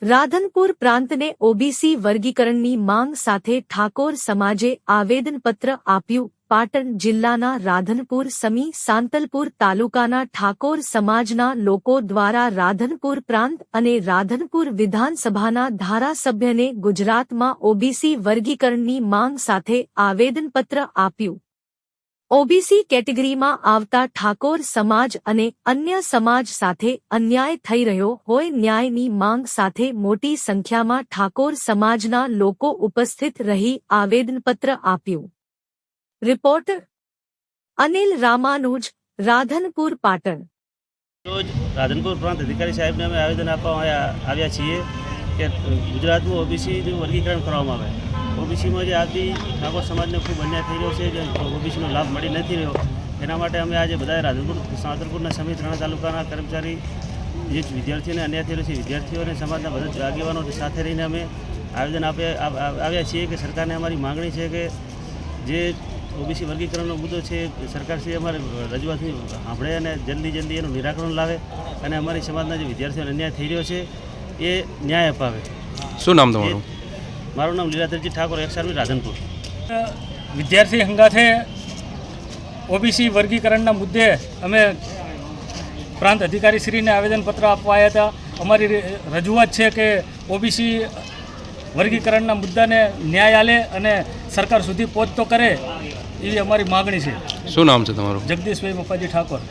Radhanpur પ્રાંતને OBC વર્ગીકરણની માંગ સાથે ઠાકોર સમાજે આવેદનપત્ર આપ્યું. પાટણ જિલ્લાના રાધનપુર સમી સાંતલપુર તાલુકાના ઠાકોર સમાજના લોકો દ્વારા રાધનપુર પ્રાંત અને રાધનપુર વિધાનસભાના ધારાસભ્યને ગુજરાતમાં ઓબીસી વર્ગીકરણની માંગ સાથે આવેદનપત્ર આપ્યું. ઓબીસી કેટેગરીમાં આવતા ઠાકોર સમાજ અને અન્ય સમાજ સાથે અન્યાય થઈ રહ્યો હોય ન્યાયની માંગ સાથે મોટી સંખ્યામાં ઠાકોર સમાજના લોકો ઉપસ્થિત રહી આવેદનપત્ર આપ્યું. રિપોર્ટર અનિલ રામાનુજ, રાધનપુર, પાટણ. રોજ રાધનપુર પ્રાંત અધિકારી સાહેબને અમે આવેદન આપવા આવ્યા છીએ કે ગુજરાતમાં ઓબીસીનું વર્ગીકરણ કરવામાં આવે. ઓબીસીમાં જે આદિ ઠાકોર સમાજને ખૂબ અન્યાય થઈ રહ્યો છે, જે ઓબીસીનો લાભ મળી નથી રહ્યો, એના માટે અમે આજે બધા રાધનપુર સાંતલપુરના સમી ત્રણ તાલુકાના કર્મચારી જે વિદ્યાર્થીઓને અન્યાય થયેલો છે, વિદ્યાર્થીઓને સમાજના બધા આગેવાનો સાથે રહીને અમે આવેદન આવ્યા છીએ કે સરકારને અમારી માગણી છે કે જે ઓબીસી વર્ગીકરણનો મુદ્દો છે સરકારશ્રી અમારે રજૂઆત સાંભળે અને જલ્દી એનું નિરાકરણ લાવે અને અમારી સમાજના જે વિદ્યાર્થીઓને અન્યાય થઈ રહ્યો છે એ ન્યાય અપાવે. શું નામ તમારું? મારું નામ લીલાધરજી ઠાકોર, એક્સ-આર્મી, રાધનપુર. વિદ્યાર્થી સંઘાથે ઓબીસી વર્ગીકરણના મુદ્દે અમે પ્રાંત અધિકારીશ્રીને આવેદનપત્ર આપવા આવ્યા હતા. અમારી રજૂઆત છે કે ઓબીસી વર્ગીકરણના મુદ્દાને ન્યાય આલે અને સરકાર સુધી પહોંચતો કરે એવી અમારી માગણી છે. શું નામ છે તમારું? જગદીશભાઈ મપ્પાજી ઠાકોર.